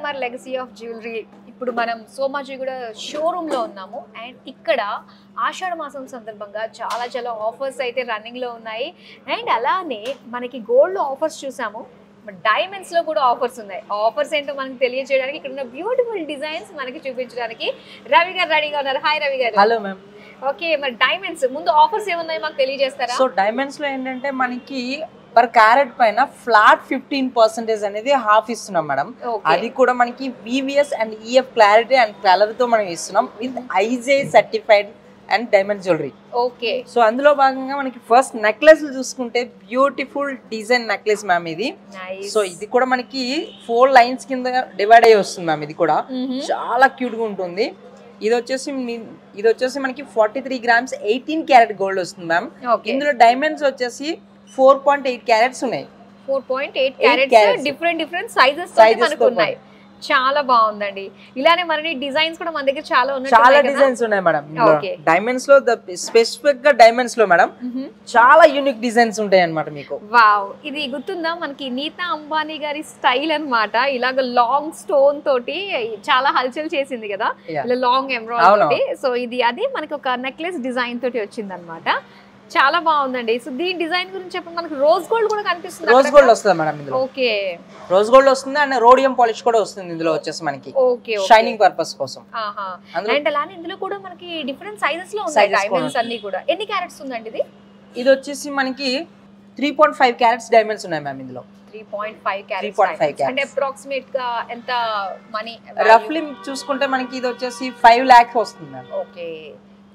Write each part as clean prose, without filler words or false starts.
CMR legacy of jewellery. ఇప్పుడు మనం Somajiguda showroom లో ఉన్నాము అండ్ ఇక్కడ ఆషాఢ మాసం సందర్భంగా చాలా చాలా ఆఫర్స్ అయితే రన్నింగ్ లో ఉన్నాయి. అండ్ అలానే మనకి గోల్డ్ ఆఫర్స్ చూసాము, డైమండ్స్ లో కూడా ఆఫర్స్ ఉన్నాయి. ఆఫర్స్ ఏంటో మనకి తెలియజేయడానికి ఇక్కడ ఉన్న బ్యూటిఫుల్ డిజైన్స్ మనకి చూపించడానికి రవి గారు రెడీగా ఉన్నారు. హాయ్ రవి గారు. Hello ma'am. ఓకే, మరి డైమండ్స్ ముందు ఆఫర్స్ ఏమున్నాయి మాకు తెలియజేస్తారా? సో డైమండ్స్ లో ఏంటంటే మనకి పర్ క్యారెట్ పైన ఫ్లాట్ 15% అనేది హాఫ్ ఇస్తున్నాం మేడం. అది కూడా మనకి VVS and EF clarity and colour తో మనం ఇస్తున్నాం with IJ certified and diamond jewellery. Okay, so అందులో భాగంగా మనకి ఫస్ట్ నెక్లెస్ చూసుకుంటే బ్యూటిఫుల్ డిజైన్ నెక్లెస్ మ్యామ్ ఇది. సో ఇది కూడా మనకి 4 లైన్స్ కింద డివైడ్ అయ్యి వస్తుంది మ్యామ్. ఇది కూడా చాలా క్యూట్ గా ఉంటుంది. ఇది వచ్చేసి మనకి 43 గ్రామ్స్ 18 క్యారెట్ గోల్డ్ వస్తుంది మ్యామ్. ఇందులో డైమండ్స్ వచ్చేసి 4.8 క్యారెట్స్ ఉన్నాయి. 4.8 క్యారెట్స్ డిఫరెంట్ సైజెస్ మనకు ఉన్నాయి. చాలా బాగుందండి. ఇలానే మరి డిజైన్స్ కూడా మన దగ్గర చాలా ఉన్నాయి. చాలా డిజైన్స్ ఉన్నాయి మేడం. డైమండ్స్ లో స్పెసిఫిక్ గా డైమండ్స్ లో మేడం చాలా యూనిక్ డిజైన్స్ ఉంటాయి అన్నమాట మీకు. వావ్, ఇది గుర్తుందా మనకి నీతా అంబానీ గారి స్టైల్ అన్నమాట. ఇలాగ లాంగ్ స్టోన్ తోటి చాలా హల్చల్ చేసింది కదా, ఇలా లాంగ్ ఎమరాల్డ్ తోటి. సో ఇది అది మనకి ఒక నెక్లెస్ డిజైన్ తోటి వచ్చింది అన్నమాట. చాలా బాగుందండి. సో దీని డిజైన్ గురించి చెప్పండి. మనకి రోజ్ గోల్డ్ కూడా కనిపిస్తుంది. రోజ్ గోల్డ్ వస్తుంది మేడం ఇందులో. ఓకే, రోజ్ గోల్డ్ వస్తుంది అండ్ రోడియం పాలిష్ కూడా వస్తుంది ఇందులో వచ్చేసి మనకి షైనింగ్ పర్పస్ కోసం. అండ్ అలానే ఇందులో కూడా మనకి డిఫరెంట్ సైజెస్ లో ఉన్నాయి డైమండ్స్ అన్ని కూడా. ఎన్ని క్యారెట్స్ ఉందండి ఇది? ఇది వచ్చేసి మనకి 3.5 క్యారెట్స్ డైమండ్స్ ఉన్నాయి మ్యామ్ ఇందులో. 3.5 క్యారెట్స్ అంటే అప్రాక్సిమేట్ గా ఎంత మనీ రఫ్లీ చూసుకుంటే మనకి ఇది వచ్చేసి 5 lakhs వస్తుంది మ్యామ్. ఓకే,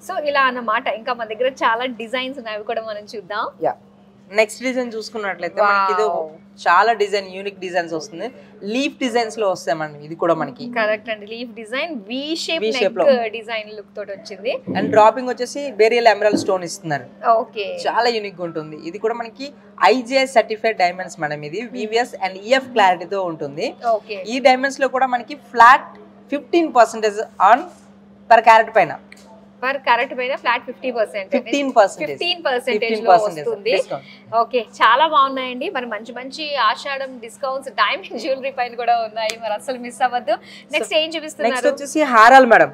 సో ఇలా అన్నమాట. ఇంకా మన దగ్గర చాలా డిజైన్స్ ఉన్నాయి, అవి కూడా మనం చూద్దాం. నెక్స్ట్ డిజైన్ చూసుకున్నట్లయితే మనకి ఇది చాలా డిజైన్ యూనిక్ డిజైన్స్ వస్తుంది. లీఫ్ డిజైన్స్ లో వస్తాయి మనం. ఇది కూడా మనకి కరెక్ట్ అండి, leaf design V shape design look తోటి వచ్చింది. అండ్ డ్రాపింగ్ వచ్చేసి బేరియల్ ఎమరాల్డ్ స్టోన్ ఇస్తున్నారు. ఓకే, చాలా యూనిక్ గా ఉంటుంది. ఇది కూడా మనకి IJ సర్టిఫైడ్ డైమండ్స్ మేడం. ఇది VVS అండ్ EF క్లారిటీతో ఉంటుంది. ఓకే, ఈ డైమండ్స్ లో కూడా మనకి ఫ్లాట్ 15% ఆన్ పర్ క్యారెట్ పైన. పర్ క్యారెట్ పైన ఫ్లాట్ 15% వస్తుంది. ఓకే, చాలా బాగున్నాయండి. మరి మంచి మంచి ఆషాఢం డిస్కౌంట్స్ డైమండ్ జ్యువెలరీ పైన కూడా ఉన్నాయి, మరి అసలు మిస్ అవ్వద్దు. నెక్స్ట్ ఏం చూపిస్తున్నారు? నెక్స్ట్ వచ్చేసి హారాలు మేడం.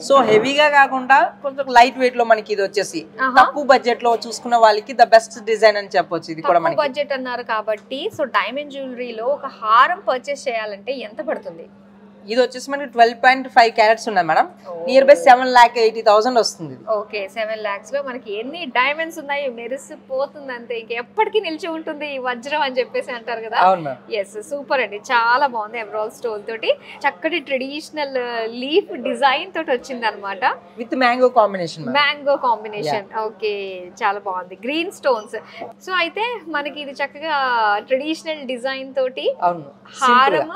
సో హెవీగా కాకుండా కొంచెం లైట్ వెయిట్ లో మనకి ఇది వచ్చేసి తక్కువ బడ్జెట్ లో చూసుకున్న వాళ్ళకి ద బెస్ట్ డిజైన్ అని చెప్పొచ్చు. ఇది కూడా మనకి బడ్జెట్ అన్నారు కాబట్టి. సో డైమండ్ జ్యువెలరీలో ఒక హారం పర్చేస్ చేయాలంటే ఎంత పడుతుంది? ఇది వచ్చేసి మనకి 12.5 క్యారెట్స్ ఉన్నాయి మేడం. నియర్ బై 7,80,000 వస్తుంది. ఓకే, 7 lakhs లో మనకి ఎన్ని డైమండ్స్ ఉన్నాయి, మెరిసిపోతుంది అంతే. ఇంక ఎప్పటికీ నిలిచి ఉంటుంది ఈ వజ్రం అని చెప్పేసి అంటారు కదా. ఎస్, సూపర్ అండి, చాలా బాగుంది. ఎమరాల్డ్ స్టోన్ తోటి చక్కటి ట్రెడిషనల్ లీఫ్ డిజైన్ తోటి వచ్చింది అనమాట, విత్ మ్యాంగో కాంబినేషన్. ఓకే, చాలా బాగుంది. Green stones. సో అయితే మనకి ఇది చక్కగా ట్రెడిషనల్ డిజైన్ తోటి హారం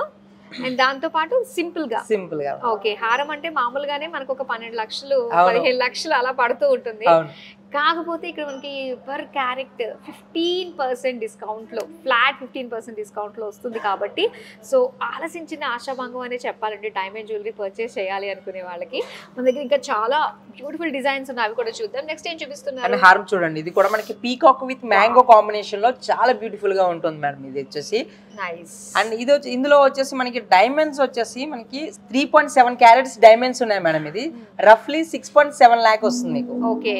అండ్ దాంతో పాటు సింపుల్ గా. ఓకే, హారం అంటే మామూలుగానే మనకు ఒక 12 లక్షలు 15 లక్షలు అలా పడుతూ ఉంటుంది. కాకపోతే ఇక్కడ మనకి పర్ క్యారెట్ 15% డిస్కౌంట్ లో, ఫ్లాట్ 15% డిస్కౌంట్ లో వస్తుంది. కాబట్టి సో ఆలసించిన ఆశాభంగం అనే చెప్పాలండి డైమండ్ జ్యువెలరీ పర్చేస్ చేయాలి అనుకునే వాళ్ళకి. మన దగ్గర ఇంకా చాలా బ్యూటిఫుల్ డిజైన్స్ ఉన్నాయి, అవి కూడా చూద్దాం. నెక్స్ట్ ఏం చూపిస్తున్నారు? హారం చూడండి. ఇది కూడా మనకి పీకాక్ విత్ మ్యాంగో కాంబినేషన్ లో చాలా బ్యూటిఫుల్ గా ఉంటుంది మేడం. ఇది వచ్చేసి అండ్ ఇది ఇందులో వచ్చేసి మనకి డైమండ్స్ వచ్చేసి మనకి 3.7 క్యారెట్స్ డైమండ్స్ ఉన్నాయి మేడం. ఇది రఫ్లీ 6.7 lakh వస్తుంది మీకు. ఓకే,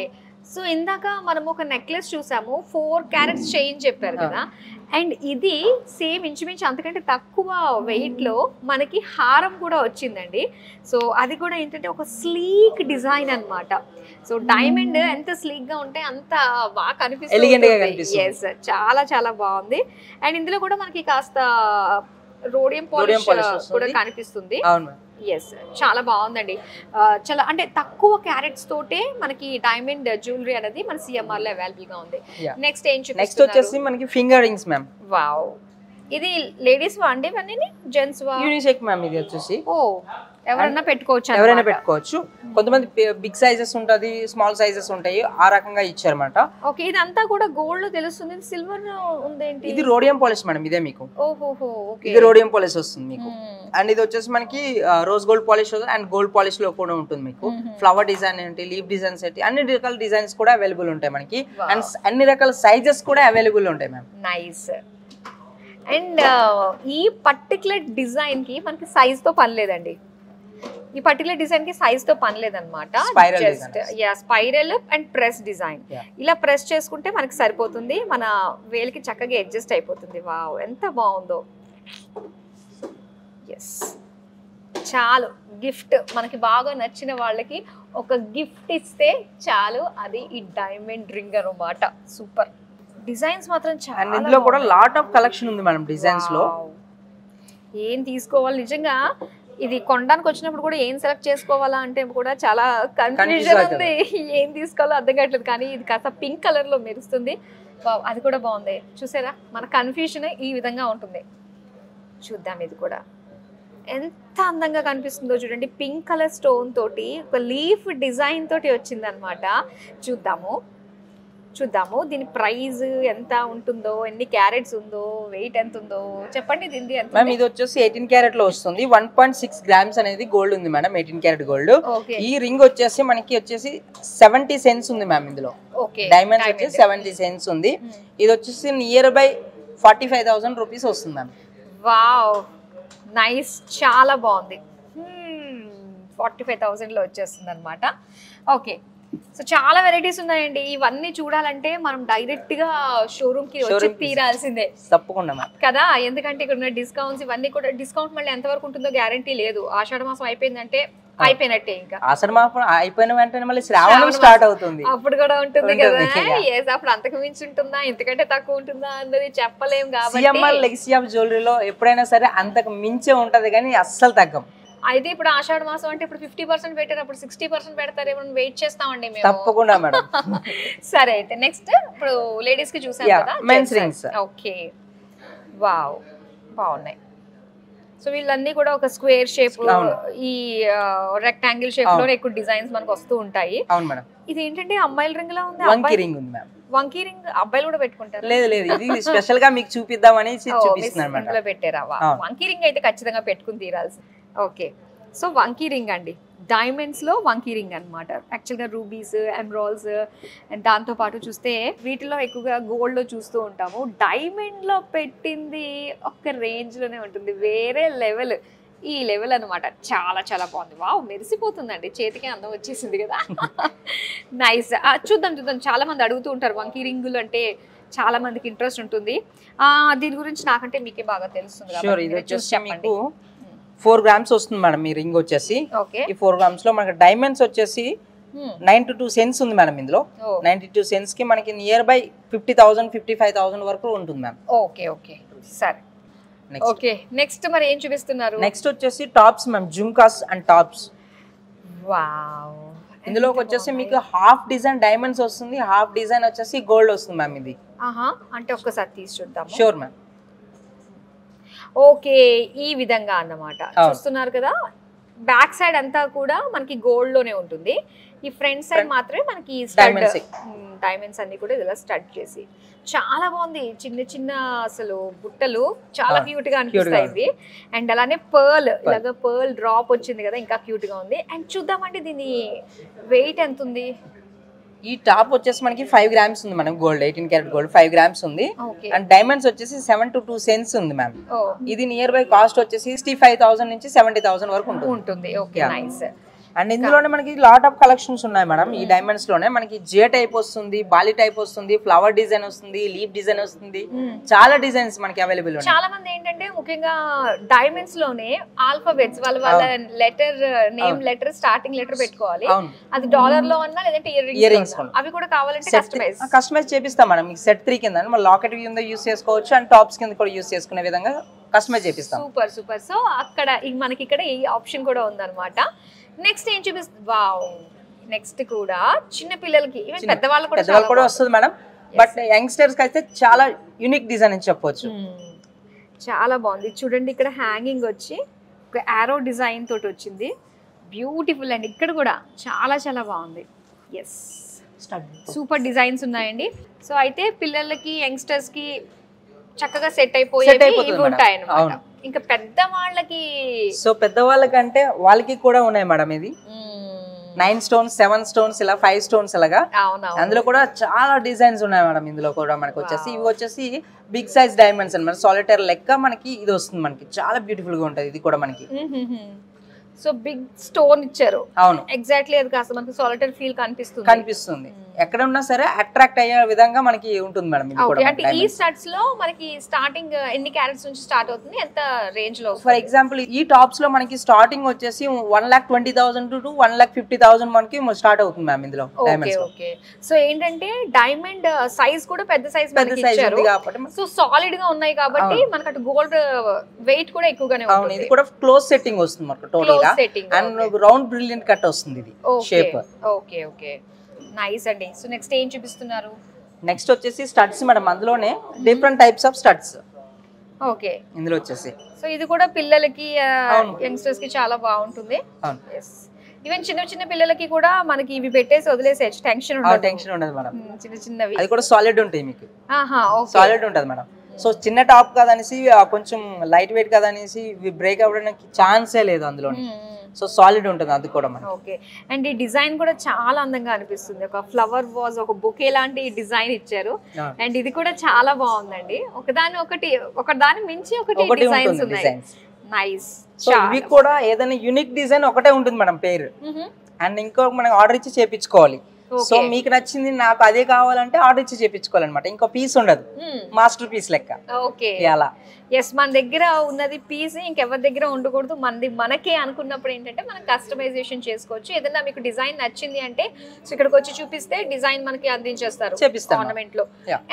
సో ఇందాక మనం ఒక నెక్లెస్ చూసాము, 4 క్యారెట్స్ చైన్ చెప్పారు కదా, అండ్ ఇది సేమ్ ఇంచుమించు అంతకంటే తక్కువ వెయిట్ లో మనకి హారం కూడా వచ్చిందండి. సో అది కూడా ఏంటంటే ఒక స్లీక్ డిజైన్ అన్నమాట. సో డైమండ్ ఎంత స్లీక్ గా ఉంటే అంత బాగా కనిపిస్తుంది. ఎస్, చాలా చాలా బాగుంది. అండ్ ఇందులో కూడా మనకి కాస్త రోడియం పాలిష్ కూడా కనిపిస్తుంది. ఎస్, చాలా బాగుందండి. చాలా అంటే తక్కువ క్యారెట్స్ తోటే మనకి డైమండ్ జ్యువెలరీ అనేది మన సిఎంఆర్ లో అవైలబుల్ గా ఉంది. నెక్స్ట్ ఏం చూపిస్తున్నారు? నెక్స్ట్ వచ్చేసి మనకి ఫింగర్ రింగ్స్ మ్యామ్. వావ్, ఇది లేడీస్ వా అండి, ఇవన్నీ జెంట్స్ వా? Unisex ma'am. ఇది వచ్చేసి ఎవరైనా పెట్టుకోవచ్చు. కొంతమంది బిగ్ సైజెస్ ఉంటది, స్మాల్ సైజెస్ ఉంటాయి, ఆ రకంగా ఇచ్చారన్నమాట. ఓకే, ఇదంతా కూడా గోల్డ్ తెలుస్తుంది. సిల్వర్ ఉందేంటి? ఇది రోడియం పాలిష్ మేడం. ఇదే మీకు ఓకే, ఇది రోడియం పాలిష్ వస్తుంది మీకు. అండ్ ఇది వచ్చేసి మనకి rose gold polish and gold polish లో కూడా ఉంటుంది మీకు. ఫ్లవర్ డిజైన్ ఏంటి, లీఫ్ డిజైన్స్ ఏంటి, అన్ని రకాల డిజైన్స్ కూడా అవైలబుల్ ఉంటాయి మనకి. అండ్ అన్ని రకాల సైజెస్ కూడా అవైలబుల్ ఉంటాయి మ్యామ్. నైస్. అండ్ ఈ పర్టికులర్ డిజైన్ కి మనకి సైజ్ తో పని లేదండి. ఈ పర్టికులర్ డిజైన్ కి సైజ్ తో పని లేదన్నమాట. Just spiral and press design. ఇలా ప్రెస్ చేసుకుంటే మనకి సరిపోతుంది, మన వేలికి చక్కగా అడ్జస్ట్ అయిపోతుంది. వావ్ ఎంత బాగుందో. ఎస్, చాలు. గిఫ్ట్ మనకి బాగా నచ్చిన వాళ్ళకి ఒక గిఫ్ట్ ఇస్తే చాలు, అది ఈ డైమండ్ రింగ్ అన్నమాట. సూపర్ డిజైన్స్ మాత్రం చాలా. ఇందులో కూడా లాట్ ఆఫ్ కలెక్షన్ ఉంది మేడం డిజైన్స్ లో. ఏం తీసుకోవాలి నిజంగా, ఇది కొనడానికి వచ్చినప్పుడు కూడా ఏం సెలెక్ట్ చేసుకోవాలా అంటే కూడా చాలా కన్ఫ్యూజన్ ఉంది. ఏం తీసుకోవాలో అర్థం కావట్లేదు. కానీ ఇది కాస్త పింక్ కలర్ లో మెరుస్తుంది. అది కూడా బాగుంది. చూసారా, మన కన్ఫ్యూజన్ ఈ విధంగా ఉంటుంది. చూద్దాం, ఇది కూడా ఎంత అందంగా కనిపిస్తుందో చూడండి. పింక్ కలర్ స్టోన్ తోటి ఒక లీఫ్ డిజైన్ తోటి వచ్చింది అనమాట. చూద్దాము దీని ప్రైస్ ఎంత ఉంటుందో, ఎన్ని క్యారెట్స్ ఉందో, వెయిట్ ఎంత ఉందో చెప్పండి. దీని ఎంత? మ్యామ్ ఇది వచ్చేసి 18 క్యారెట్ లో వస్తుంది. 1.6 గ్రామ్స్ అనేది గోల్డ్ ఉంది మేడం. 18 carat gold. ఈ రింగ్ వచ్చేసి మనకి వచ్చేసి 70 సెంట్స్ ఉంది మ్యామ్. ఇందులో డైమండ్స్ వచ్చేసి 70 సెంట్స్ ఉంది. ఇది వచ్చేసి నియర్ బై 45,000 రూపీస్ వస్తుంది మ్యామ్. వావ్, నైస్, చాలా బాగుంది. 45,000 లో వచ్చేస్తుంది అనమాట. ఓకే, సో చాలా వెరైటీస్ ఉన్నాయండి. ఇవన్నీ చూడాలంటే మనం డైరెక్ట్ గా షోరూమ్ కి వచ్చి తీరాల్సిందే తప్పకుండా కదా. ఎందుకంటే ఇక్కడ ఉన్న డిస్కౌంట్స్ ఇవన్నీ కూడా, డిస్కౌంట్ మళ్ళీ ఎంత వరకు ఉంటుందో గ్యారంటీ లేదు. ఆషాఢ మాసం అయిపోయిందంటే అయిపోయినట్టే. ఇంకా ఆషాఢ మాసం అయిపోయిన వెంటనే మళ్ళీ శ్రావణం స్టార్ట్ అవుతుంది. అప్పుడు కూడా ఉంటుంది కదా. అప్పుడు అంతకు మించి ఉంటుందా, ఇంతకంటే తక్కువ ఉంటుందా అన్నది చెప్పలేం. కాబట్టి లెగసీ ఆఫ్ జ్యువెలరీలో ఎప్పుడైనా సరే అంతకు మించే ఉంటది కానీ అస్సలు తగ్గం. అయితే ఇప్పుడు ఆషాఢ మాసం అంటే ఇప్పుడు 50% పెట్టారు, అప్పుడు 60% పెడతారేమో, వెయిట్ చేస్తామండి మేము. తప్పకుండా మేడం. సరే, అయితే నెక్స్ట్ ఇప్పుడు లేడీస్ కి చూసాం కదా, మెన్స్ రింగ్స్. ఓకే, వావ్, బాగున్నాయి. సో వీళ్ళన్నీ కూడా ఒక స్క్వేర్ షేప్, ఈ రెక్టాంగిల్ షేప్ లో ఎక్కువ డిజైన్స్ మనకు వస్తూ ఉంటాయి. అవును మేడం. ఇది ఏంటంటే అమ్మాయిల రింగ్ లా ఉంది. వంకీ రింగ్ ఉంది మ్యామ్. వంకీ రింగ్ అబ్బాయిలు కూడా పెట్టుకుంటారు? లేదు లేదు, ఇది స్పెషల్ గా మీకు చూపిద్దామని చూపిస్తున్నాను మేడం. పెట్టారా? వంకీ రింగ్ అయితే ఖచ్చితంగా పెట్టుకుని తీరాల్సింది. ఓకే, సో వంకీ రింగ్ అండి, డైమండ్స్ లో వంకీ రింగ్ అనమాట. యాక్చువల్గా రూబీస్, ఎమరాల్డ్స్ అండ్ దాంతో పాటు చూస్తే వీటిలో ఎక్కువగా గోల్డ్ లో చూస్తూ ఉంటాము. డైమండ్ లో పెట్టింది ఒక రేంజ్ లోనే ఉంటుంది, వేరే లెవెల్. ఈ లెవెల్ అనమాట. చాలా చాలా బాగుంది. వావ్, మెరిసిపోతుందండి, చేతికి అందం వచ్చేసింది కదా. నైస్. చూద్దాం. చాలా మంది అడుగుతూ ఉంటారు వంకీ రింగులు అంటే, చాలా మందికి ఇంట్రెస్ట్ ఉంటుంది. దీని గురించి నాకంటే మీకే బాగా తెలుస్తుంది. చెప్పండి. 4 గ్రామ్స్ వస్తుంది మేడం ఈ రింగ్ వచ్చేసి. ఈ 4 గ్రామ్స్ లో మనకి డైమండ్స్ వచ్చేసి 92 సెంట్స్ ఉంది మేడం. ఇందులో 92 సెంట్స్ కి మనకి నియర్ బై 50,000 55,000 వరకు ఉంటుంది మ్యామ్. ఓకే, సరే. ఓకే, నెక్స్ట్ మరి ఏం చూపిస్తున్నారు? నెక్స్ట్ వచ్చేసి tops ma'am, jhumkas and tops. Wow, ఇందులోకి వచ్చేసి మీకు హాఫ్ డిజైన్ డైమండ్స్ వస్తుంది, హాఫ్ డిజైన్ వచ్చేసి గోల్డ్ వస్తుంది మ్యామ్. ఇది అంటే ఒక్కసారి తీసి చూద్దాం. Sure ma'am. ఓకే, ఈ విధంగా అన్నమాట. చూస్తున్నారు కదా, బ్యాక్ సైడ్ అంతా కూడా మనకి గోల్డ్ లోనే ఉంటుంది. ఈ ఫ్రంట్ సైడ్ మాత్రమే మనకి డైమండ్స్ అన్ని కూడా ఇలా స్టడ్ చేసి, చాలా బాగుంది. చిన్న చిన్న అసలు బుట్టలు చాలా క్యూట్ గా అనిపిస్తాయి. అండ్ అలానే పర్ల్, ఇలాగా పర్ల్ డ్రాప్ వచ్చింది కదా, ఇంకా క్యూట్ గా ఉంది. అండ్ చూద్దామంటే దీని వెయిట్ ఎంత ఉంది? ఈ టాప్ వచ్చేసి మనకి 5 గ్రామ్స్ ఉంది మనం. గోల్డ్ 18 క్యారెట్ గోల్డ్ 5 గ్రామ్స్ ఉంది. అండ్ డైమండ్స్ వచ్చేసి 72 సెంట్స్ ఉంది మ్యామ్. ఇది నియర్ బై కాస్ట్ వచ్చేసి 65,000 నుంచి 70,000 వరకు ఉంటుంది. Okay, nice. అండ్ ఇందులోనే మనకి లాట్ ఆఫ్ కలెక్షన్స్ ఉన్నాయి మేడం. ఈ డైమండ్స్ లోనే మనకి జే టైప్ వస్తుంది, బాలి టైప్ వస్తుంది, ఫ్లవర్ డిజైన్ వస్తుంది, లీఫ్ డిజైన్ వస్తుంది. చాలా డిజైన్స్ మనకి అవైలబుల్ ఉన్నాయి. చాలా మంది ఏంటంటే ముఖ్యంగా డైమండ్స్ లోనే ఆల్ఫాబెట్స్ వాళ్ళ letter, name letter, starting letter పెట్టుకోవాలి. అది డాలర్ లో అన్నా లేదంటే ఇయర్ రింగ్స్ అవి కూడా కావాలంటే కస్టమైజ్ చేపిస్తాం మేడం. మీకు సెట్ 3 కింద మన లాకెట్ కింద యూస్ చేసుకోవచ్చు, అండ్ టాప్స్ కింద కూడా యూస్ చేసుకునే విధంగా కస్టమైజ్ చేపిస్తాం. సూపర్. సో అక్కడ మనకి ఇక్కడ ఈ ఆప్షన్ కూడా ఉందన్నమాట. నెక్స్ట్ ఏం చూపిస్తుంది? వావ్, నెక్స్ట్ కూడా చిన్న పిల్లలకి, ఈవెన్ పెద్దవాళ్ళు కూడా వస్తుంది మేడం. బట్ యంగ్స్టర్స్ కి అయితే చాలా యూనిక్ డిజైన్ అని చెప్పొచ్చు. చాలా బాగుంది. చూడండి, ఇక్కడ హ్యాంగింగ్ వచ్చి ఒక ఆరో డిజైన్ తోటి వచ్చింది. బ్యూటిఫుల్ అండి. ఇక్కడ కూడా చాలా చాలా బాగుంది. ఎస్, సూపర్ డిజైన్స్ ఉన్నాయండి. సో అయితే పిల్లలకి, యంగ్స్టర్స్ కి చక్కగా సెట్ అయిపోయి ఉంటాయి అన్నమాట. ఇంకా పెద్ద వాళ్ళకి, సో పెద్ద వాళ్ళకంటే వాళ్ళకి కూడా ఉన్నాయి మేడం. ఇది 9 స్టోన్స్ 7 స్టోన్స్ ఇలా 5 స్టోన్స్ ఇలాగా అందులో కూడా చాలా డిజైన్స్ ఉన్నాయి మేడం ఇందులో కూడా మనకి వచ్చేసి ఇవి వచ్చేసి బిగ్ సైజ్ డైమండ్స్ అన్నమాట సాలిటైర్ లెక్క మనకి ఇది వస్తుంది మనకి చాలా బ్యూటిఫుల్ గా ఉంటది ఇది కూడా మనకి సో బిగ్ స్టోన్ ఇచ్చారు అవును ఎగ్జాక్ట్లీ అది కాస్త మనకి సాలిటైర్ ఫీల్ కనిపిస్తుంది ఎక్కడ ఉన్నా సరే అట్రాక్ట్ అయ్యే విధంగా మనకి ఉంటుంది మేడం ఇది కూడా అంటే ఈ స్టడ్స్ లో మనకి స్టార్టింగ్ ఎన్ని క్యారెట్స్ నుంచి స్టార్ట్ అవుతుంది ఎంత రేంజ్ లో ఫర్ ఎగ్జాంపుల్ ఈ టాప్స్ లో మనకి స్టార్టింగ్ వచ్చేసి 1,20,000 to 1,50,000 మనకి స్టార్ట్ అవుతుంది మ్యామ్ ఇందులో డైమండ్స్ ఓకే సో ఏంటంటే డైమండ్ సైజ్ కూడా పెద్ద సైజ్ మనకి ఇచ్చారు కాబట్టి సో సాలిడ్ గా ఉన్నాయి కాబట్టి మనకి అటు గోల్డ్ వెయిట్ కూడా ఎక్కువగానే ఉంటుంది ఇది కూడా క్లోజ్ సెట్టింగ్ వస్తుంది మనకి టోటల్ గా అండ్ రౌండ్ బ్రిలియంట్ కట్ వస్తుంది ఇది షేప్ ఓకే ఓకే నైస్ అండి సో నెక్స్ట్ ఏం చూపిస్తున్నారు నెక్స్ట్ వచ్చేసి స్టడ్స్ మేడం అందులోనే different types of studs okay ఇందులో వచ్చేసి సో ఇది కూడా పిల్లలకి యంగ్స్టర్స్ కి చాలా బాగుంటుంది ఈవెన్ చిన్న చిన్న పిల్లలకి కూడా మనకి ఇవి పెట్టేసి వదిలేసేయచ్చు టెన్షన్ ఉండదు మేడం చిన్న చిన్నవి అది కూడా సాలిడ్ ఉంటాయి మీకు సాలిడ్ ఉంటది మేడం సో చిన్న టాప్ కదనేసి కొంచెం లైట్ వెయిట్ కదనేసి బ్రేక్ అవ్వడానికి ఛాన్సే లేదు అందులో సో సాలిడ్ ఉంటుంది అది కూడా మనకి ఓకే అండ్ ఈ డిజైన్ కూడా చాలా అందంగా అనిపిస్తుంది ఒక ఫ్లవర్ వాజ్ ఒక బొకే లాంటి డిజైన్ ఇచ్చారు అండ్ ఇది కూడా చాలా బాగుందండి ఒకదాని మించి ఒకటి డిజైన్స్ ఉన్నాయి నైస్ సో ఇవి కూడా ఏదైనా యూనిక్ డిజైన్ ఒకటే ఉంటుంది మేడం పేరు అండ్ ఇంకో మనకి ఆర్డర్ ఇచ్చి చేపించుకోవాలి సో మీకు నచ్చింది నాకు అదే కావాలంటే ఆర్డర్ ఇచ్చి చేపించుకోవాలన్నమాట ఇంకో పీస్ ఉండదు మాస్టర్ పీస్ లెక్క ఓకే అలా ఎస్ మన దగ్గర ఉన్నది పీస్ ఇంకెవరి దగ్గర ఉండకూడదు మనకే అనుకున్నప్పుడు ఏంటంటే మనం కస్టమైజేషన్ చేసుకోవచ్చు ఏదైనా మీకు డిజైన్ నచ్చింది అంటే సో ఇక్కడికి వచ్చి చూపిస్తే డిజైన్ మనకి అందించేస్తారు ఆర్నమెంట్ లో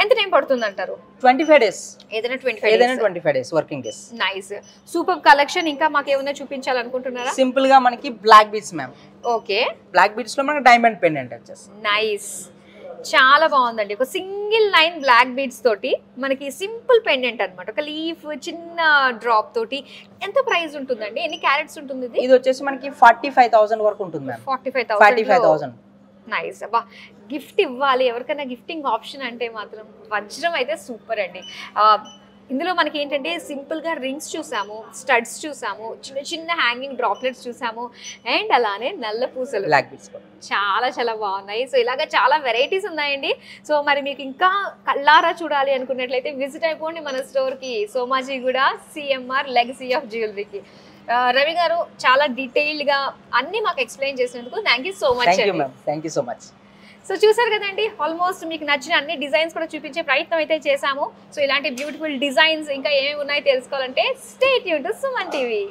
ఎంత టైం పడుతుంది అంటారు 25 డేస్ ఏదైనా 25 days working days nice super collection ఇంకా మాకు ఏమైనా చూపించాలనుకుంటున్నారా సింపుల్ గా మనకి black beads ma'am okay black beads లో మనకి డైమండ్ పెండెంట్ వచ్చేసి నైస్ చాలా బాగుందండి ఒక సింగిల్ లైన్ బ్లాక్ బీడ్స్ తోటి మనకి సింపుల్ పెండెంట్ అన్నమాట ఒక లీఫ్ చిన్న డ్రాప్ తోటి ఎంత ప్రైస్ ఉంటుందండి ఎన్ని క్యారెట్స్ ఉంటుంది ఇది వచ్చేసి మనకి 45,000 వరకు ఉంటుంది మ్యామ్ 45,000 నైస్ అబ్బా గిఫ్ట్ ఇవ్వాలి ఎవరికైనా గిఫ్టింగ్ ఆప్షన్ అంటే మాత్రం వజ్రం అయితే సూపర్ అండి ఇందులో మనకి ఏంటంటే సింపుల్గా రింగ్స్ చూసాము స్టడ్స్ చూసాము చిన్న చిన్న హ్యాంగింగ్ డ్రాప్లెట్స్ చూసాము అండ్ అలానే నల్ల పూసలు బ్లాక్ బీడ్స్ చాలా చాలా బాగున్నాయి సో ఇలాగా చాలా వెరైటీస్ ఉన్నాయండి సో మరి మీకు ఇంకా కళ్ళారా చూడాలి అనుకున్నట్లయితే విజిట్ అయిపోండి మన స్టోర్కి సోమాజిగూడ సిఎంఆర్ లెగసీ ఆఫ్ జ్యువెలరీకి రవి గారు చాలా డీటెయిల్డ్గా అన్ని మాకు ఎక్స్ప్లెయిన్ చేసినందుకు thank you so much thank you so much so చూసారు కదండి ఆల్మోస్ట్ మీకు నచ్చిన అన్ని డిజైన్స్ కూడా చూపించే ప్రయత్నం అయితే చేశాము సో ఇలాంటి బ్యూటిఫుల్ డిజైన్స్ ఇంకా ఏమేమి ఉన్నాయో తెలుసుకోవాలంటే stay tune to Suman TV